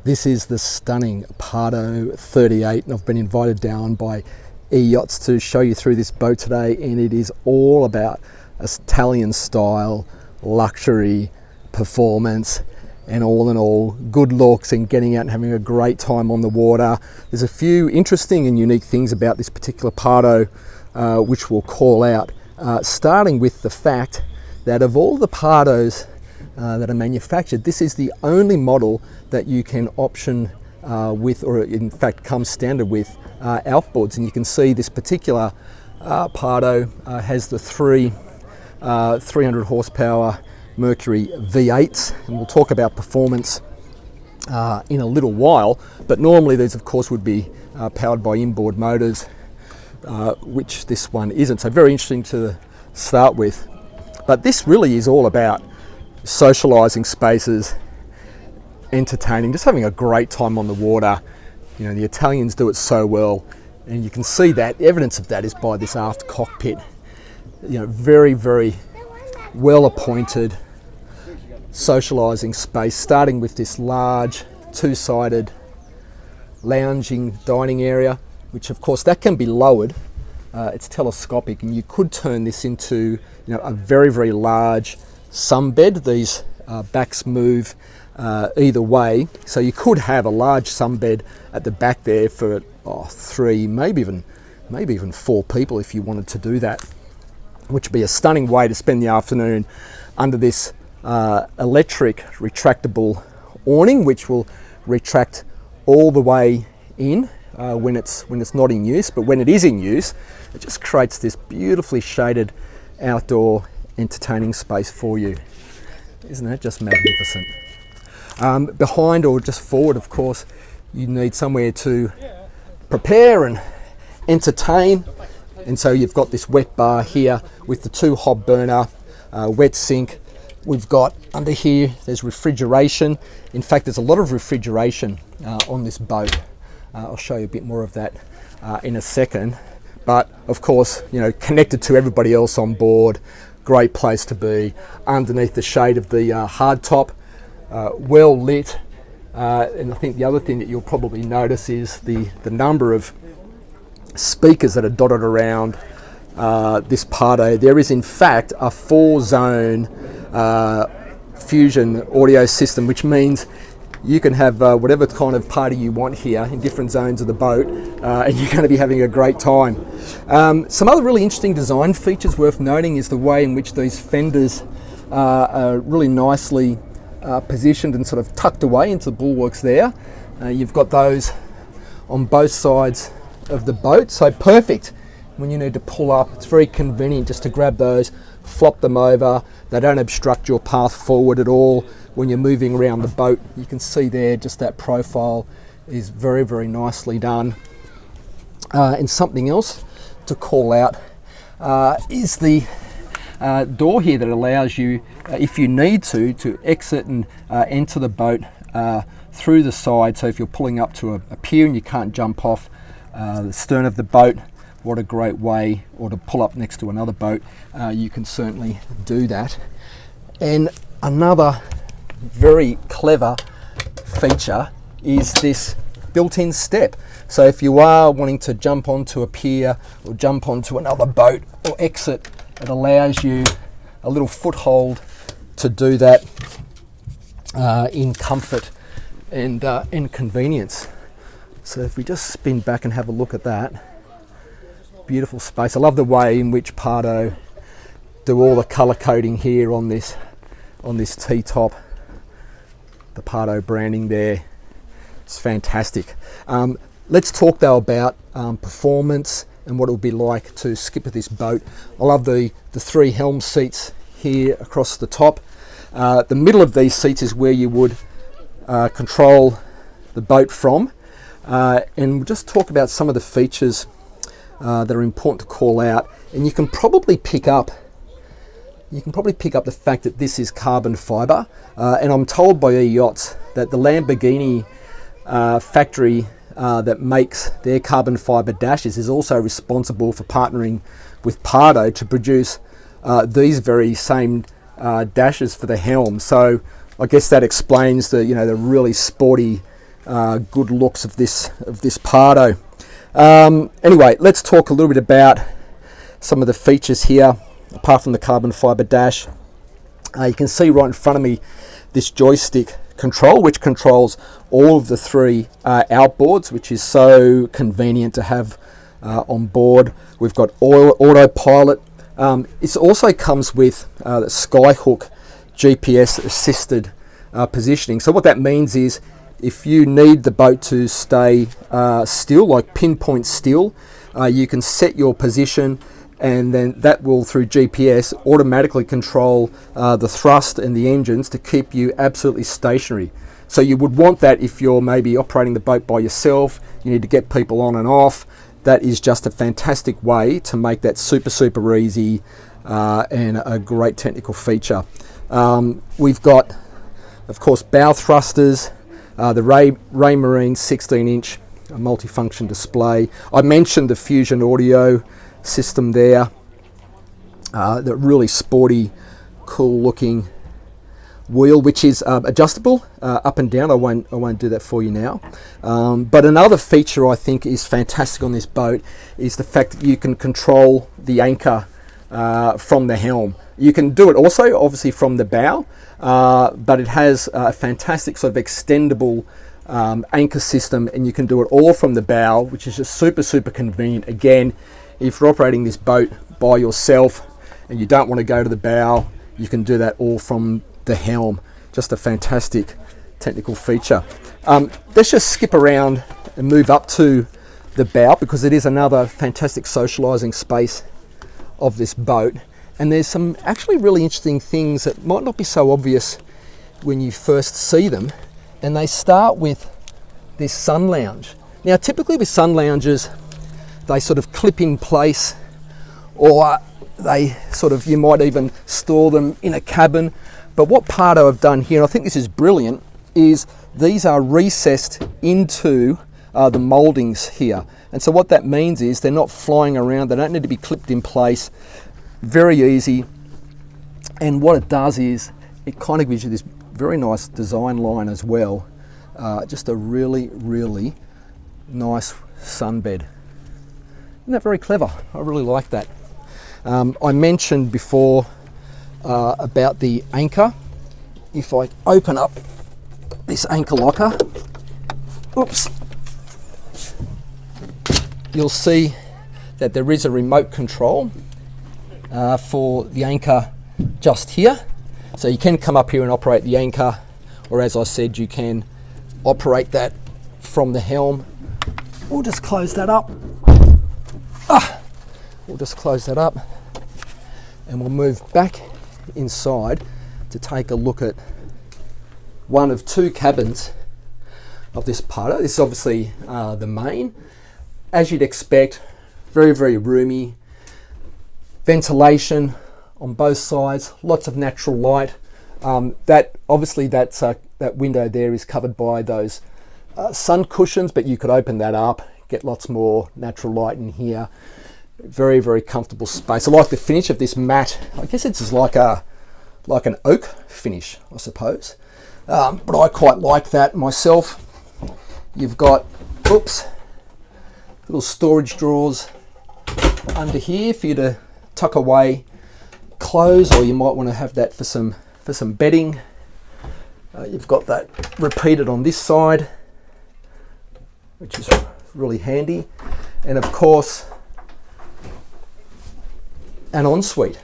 This is the stunning Pardo 38, and I've been invited down by E-Yachts to show you through this boat today, and it is all about Italian style, luxury, performance, and all in all, good looks and getting out and having a great time on the water. There's a few interesting and unique things about this particular Pardo which we'll call out, starting with the fact that of all the Pardos that are manufactured, this is the only model that you can option with, or in fact comes standard with, outboards. And you can see this particular Pardo has the 300 horsepower Mercury V8s, and we'll talk about performance in a little while, but normally these of course would be powered by inboard motors, which this one isn't. So very interesting to start with. But this really is all about socializing spaces, entertaining, just having a great time on the water. You know, the Italians do it so well, and you can see that evidence of that is by this aft cockpit. You know, very, very well appointed socializing space, starting with this large two-sided lounging dining area, which of course that can be lowered. It's telescopic, and you could turn this into, you know, a very, very large sunbed. These backs move either way, so you could have a large sunbed at the back there for three, maybe even four people if you wanted to do that, which would be a stunning way to spend the afternoon under this electric retractable awning, which will retract all the way in when it's not in use. But when it is in use, it just creates this beautifully shaded outdoor entertaining space for you. Isn't that just magnificent? Behind or just forward, of course, you need somewhere to prepare and entertain, and so you've got this wet bar here with the two hob burner wet sink. We've got under here, there's refrigeration. In fact, there's a lot of refrigeration on this boat. I'll show you a bit more of that in a second. But of course, you know, connected to everybody else on board, great place to be underneath the shade of the hardtop, well lit. And I think the other thing that you'll probably notice is the number of speakers that are dotted around this Pardo. There is in fact a 4-zone fusion audio system, which means you can have whatever kind of party you want here in different zones of the boat, and you're going to be having a great time. Some other really interesting design features worth noting is the way in which these fenders are really nicely positioned and sort of tucked away into the bulwarks there. You've got those on both sides of the boat, so perfect when you need to pull up. It's very convenient just to grab those, flop them over. They don't obstruct your path forward at all when you're moving around the boat. You can see there just that profile is very, very nicely done. And something else to call out is the door here that allows you, if you need to exit and enter the boat through the side. So if you're pulling up to a pier and you can't jump off the stern of the boat, what a great way, or to pull up next to another boat, you can certainly do that. And another very clever feature is this built-in step. So if you are wanting to jump onto a pier or jump onto another boat or exit, it allows you a little foothold to do that in comfort and convenience. So if we just spin back and have a look at that, beautiful space. I love the way in which Pardo do all the colour coding here on this T-top. The Pardo branding there. It's fantastic. Let's talk though about performance and what it would be like to skipper this boat. I love the 3 helm seats here across the top. The middle of these seats is where you would control the boat from. And we'll just talk about some of the features that are important to call out. And you can probably pick up the fact that this is carbon fibre. And I'm told by E-Yachts that the Lamborghini factory that makes their carbon fibre dashes is also responsible for partnering with Pardo to produce these very same dashes for the helm. So I guess that explains the really sporty good looks of this Pardo. Anyway, let's talk a little bit about some of the features here. Apart from the carbon fibre dash, you can see right in front of me this joystick control, which controls all of the 3 outboards, which is so convenient to have on board. We've got autopilot. It also comes with the Skyhook GPS assisted positioning. So what that means is if you need the boat to stay still, like pinpoint still, you can set your position, and then that will, through GPS, automatically control the thrust and the engines to keep you absolutely stationary. So you would want that if you're maybe operating the boat by yourself, you need to get people on and off. That is just a fantastic way to make that super easy and a great technical feature. We've got, of course, bow thrusters, the Raymarine 16-inch multifunction display. I mentioned the Fusion audio system there, the really sporty, cool looking wheel, which is adjustable up and down. I won't do that for you now. But another feature I think is fantastic on this boat is the fact that you can control the anchor from the helm. You can do it also obviously from the bow, but it has a fantastic sort of extendable anchor system, and you can do it all from the bow, which is just super convenient. Again, if you're operating this boat by yourself and you don't want to go to the bow, you can do that all from the helm. Just a fantastic technical feature. Let's just skip around and move up to the bow, because it is another fantastic socializing space of this boat. And there's some actually really interesting things that might not be so obvious when you first see them. And they start with this sun lounge. Now, typically with sun lounges, they sort of clip in place, or they sort of, you might even store them in a cabin. But what Pardo have done here, and I think this is brilliant, is these are recessed into the mouldings here. And so what that means is they're not flying around, they don't need to be clipped in place. Very easy. And what it does is it kind of gives you this very nice design line as well. Just a really nice sunbed. Isn't that very clever? I really like that. I mentioned before about the anchor. If I open up this anchor locker, oops, you'll see that there is a remote control for the anchor just here. So you can come up here and operate the anchor, or as I said, you can operate that from the helm. We'll just close that up. We'll just close that up, and we'll move back inside to take a look at one of 2 cabins of this Pardo. This is obviously the main. As you'd expect, very roomy. Ventilation on both sides, lots of natural light. That window there is covered by those sun cushions, but you could open that up, get lots more natural light in here. Very comfortable space. I like the finish of this mat. I guess it's just like an oak finish, I suppose. But I quite like that myself. You've got, little storage drawers under here for you to tuck away clothes, or you might want to have that for some bedding. You've got that repeated on this side, which is really handy. And of course, an ensuite.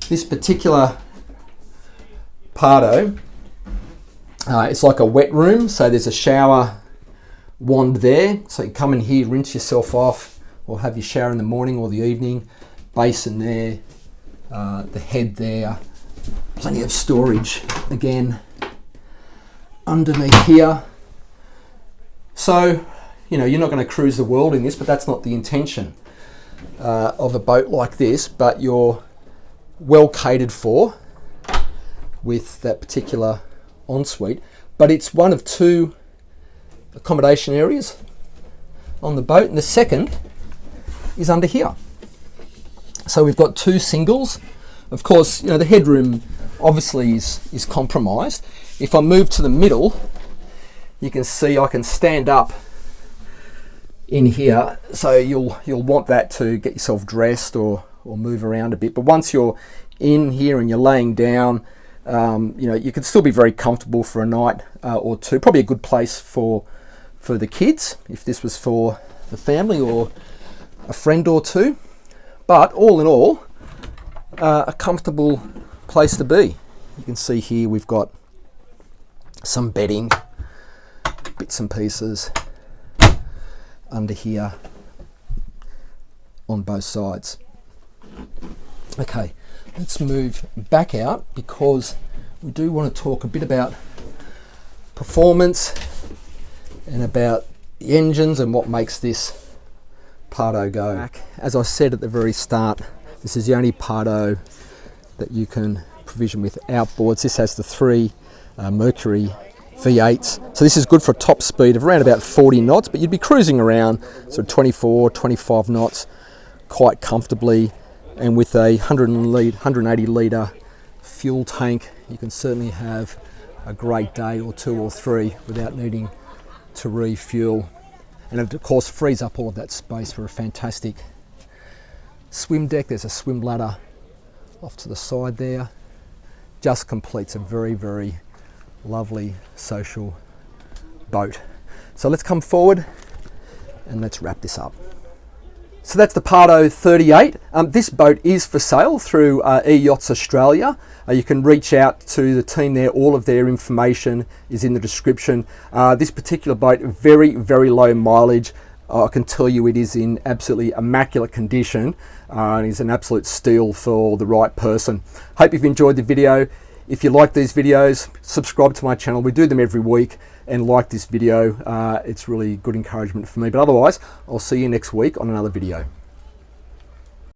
This particular Pardo, it's like a wet room, so there's a shower wand there, so you come in here, rinse yourself off, or have your shower in the morning or the evening. Basin there, the head there, plenty of storage again underneath here. So, you know, you're not going to cruise the world in this, but that's not the intention of a boat like this, but you're well catered for with that particular ensuite. But it's one of 2 accommodation areas on the boat, and the second is under here. So we've got 2 singles. Of course, you know, the headroom obviously is compromised. If I move to the middle, you can see I can stand up in here, so you'll want that to get yourself dressed or move around a bit. But once you're in here and you're laying down, you know, you can still be very comfortable for a night or two. Probably a good place for the kids if this was for the family or a friend or two. But all in all, a comfortable place to be. You can see here we've got some bedding, bits and pieces under here on both sides. Okay, let's move back out because we do want to talk a bit about performance and about the engines and what makes this Pardo go. As I said at the very start, this is the only Pardo that you can provision with outboards. This has the 3 Mercury V8s, so this is good for a top speed of around about 40 knots, but you'd be cruising around sort of 24, 25 knots quite comfortably, and with a 180 litre fuel tank, you can certainly have a great day or 2 or 3 without needing to refuel. And it of course frees up all of that space for a fantastic swim deck. There's a swim ladder off to the side there. Just completes a very, very lovely social boat. So let's come forward and let's wrap this up. So that's the Pardo 38. This boat is for sale through E-Yachts Australia. You can reach out to the team there. All of their information is in the description. This particular boat, very, very low mileage. I can tell you it is in absolutely immaculate condition and is an absolute steal for the right person. Hope you've enjoyed the video. If you like these videos, subscribe to my channel. We do them every week, and like this video. It's really good encouragement for me. But otherwise, I'll see you next week on another video.